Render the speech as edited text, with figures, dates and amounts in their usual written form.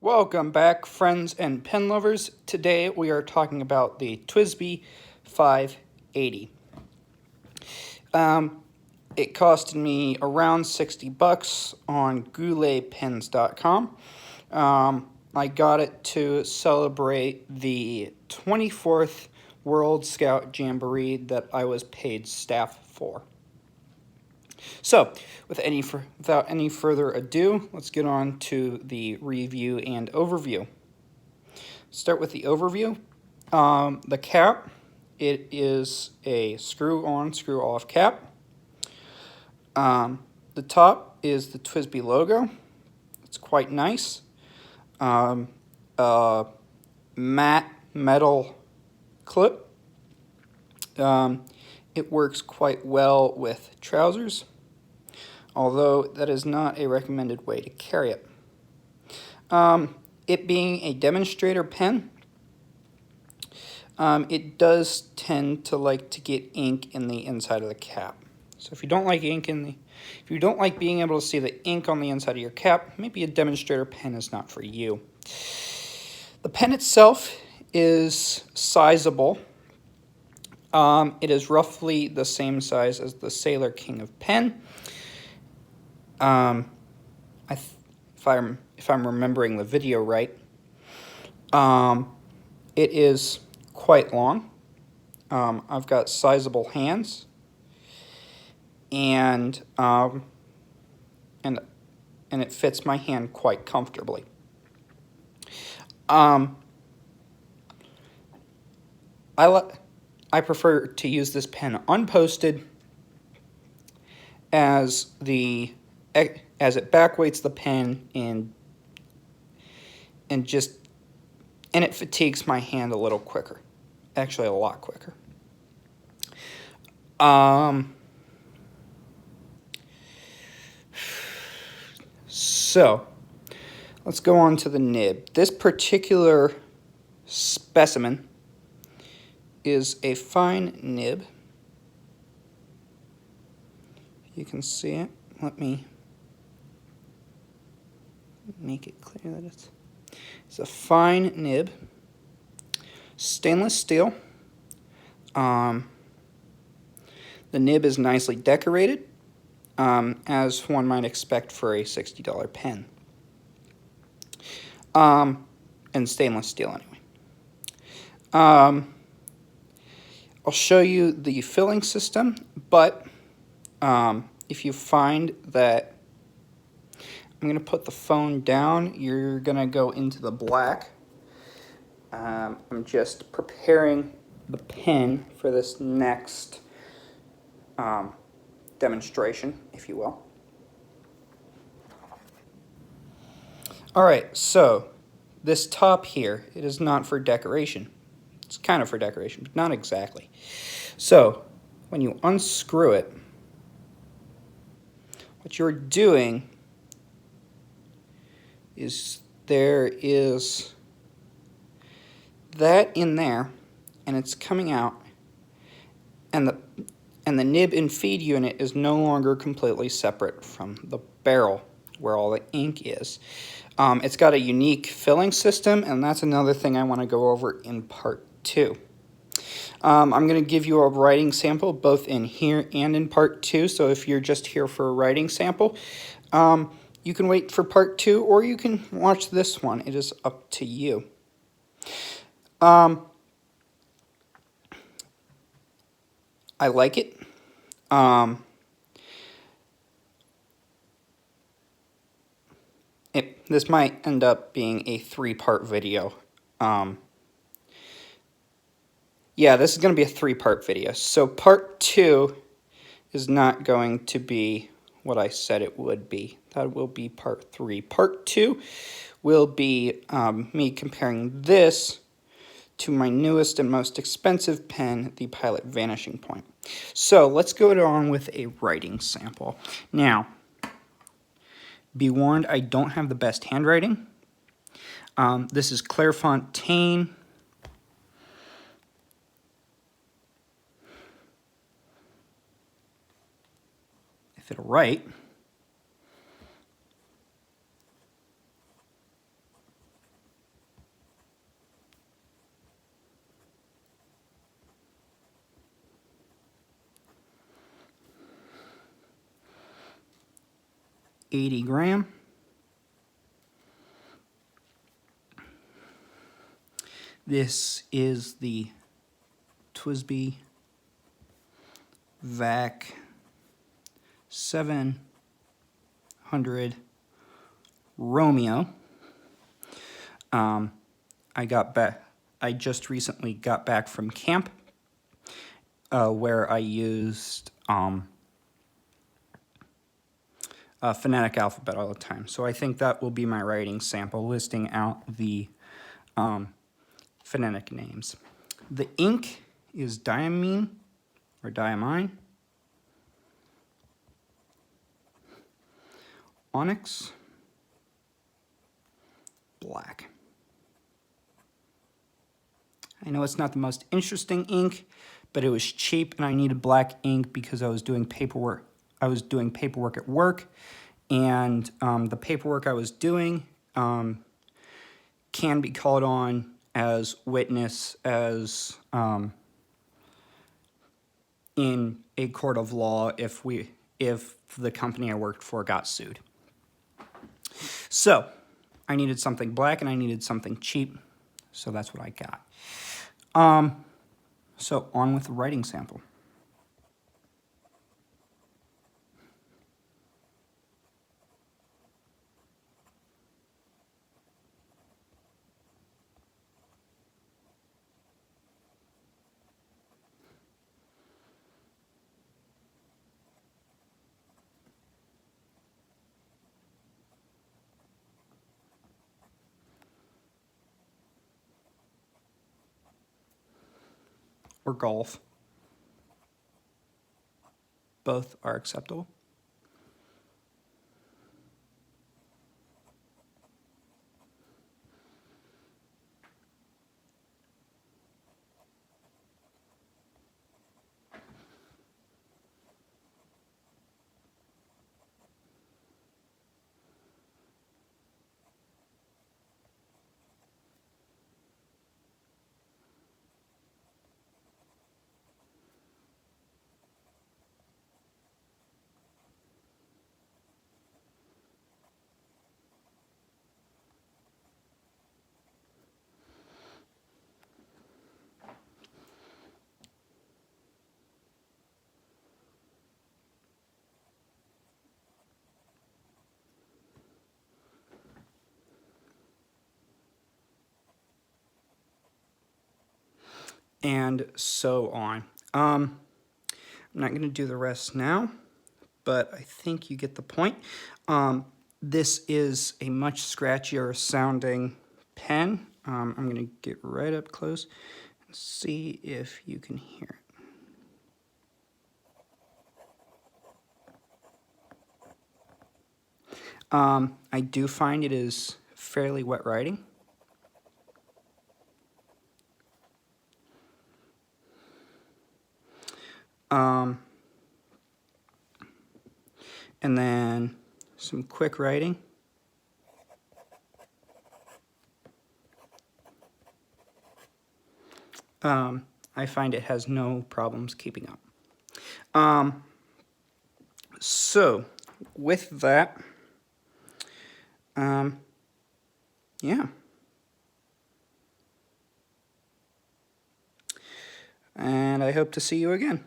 Welcome back, friends and pen lovers. Today we are talking about the Twsbi 580. It costed me around 60 bucks on gouletpens.com. I got it to celebrate the 24th World Scout Jamboree that I was paid staff for. So, without any further ado, let's get on to the review and overview. Start with the overview. The cap, it is a screw-on, screw-off cap. The top is the Twsbi logo. It's quite nice. Matte metal clip. It works quite well with trousers, although that is not a recommended way to carry it. It being a demonstrator pen, it does tend to like to get ink in the inside of the cap. So if you don't like if you don't like being able to see the ink on the inside of your cap, maybe a demonstrator pen is not for you. The pen itself is sizable. It is roughly the same size as the Sailor King of Pen. If I'm remembering the video right, it is quite long. I've got sizable hands, and it fits my hand quite comfortably. I prefer to use this pen unposted, as it backweights the pen and it fatigues my hand a little quicker, actually a lot quicker. So let's go on to the nib. This particular specimen is a fine nib. You can see it. Let me make it clear that it's a fine nib. Stainless steel. The nib is nicely decorated, as one might expect for a $60 pen. And stainless steel anyway. I'll show you the filling system, but if you find that I'm going to put the phone down, you're going to go into the black. I'm just preparing the pen for this next demonstration, if you will. Alright, so this top here, it is not for decoration. It's kind of for decoration, but not exactly. So, when you unscrew it, what you're doing is there is that in there, and it's coming out, and the nib and feed unit is no longer completely separate from the barrel where all the ink is. It's got a unique filling system, and that's another thing I want to go over in part 2. I'm going to give you a writing sample both in here and in part 2, so if you're just here for a writing sample, you can wait for part 2, or you can watch this one. It is up to you. I like it. This might end up being a 3-part video. Yeah, this is going to be a 3-part video. So part 2 is not going to be what I said it would be. That will be part 3. Part 2 will be me comparing this to my newest and most expensive pen, the Pilot Vanishing Point. So let's go on with a writing sample. Now, be warned, I don't have the best handwriting. This is Clairefontaine. If it'll write. 80 gram. This is the Twsbi Vac 700 Romeo. I just recently got back from camp where I used phonetic alphabet all the time. So I think that will be my writing sample, listing out the phonetic names. The ink is diamine or diamine, onyx, black. I know it's not the most interesting ink, but it was cheap and I needed black ink because I was doing paperwork. I was doing paperwork at work, and the paperwork I was doing can be called on as witness as in a court of law if the company I worked for got sued. So I needed something black and I needed something cheap, so that's what I got. So on with the writing sample. Or golf. Both are acceptable. And so on. I'm not going to do the rest now, but I think you get the point. This is a much scratchier sounding pen. I'm going to get right up close and see if you can hear it. I do find it is fairly wet writing. And then some quick writing. I find it has no problems keeping up. So with that, yeah. And I hope to see you again.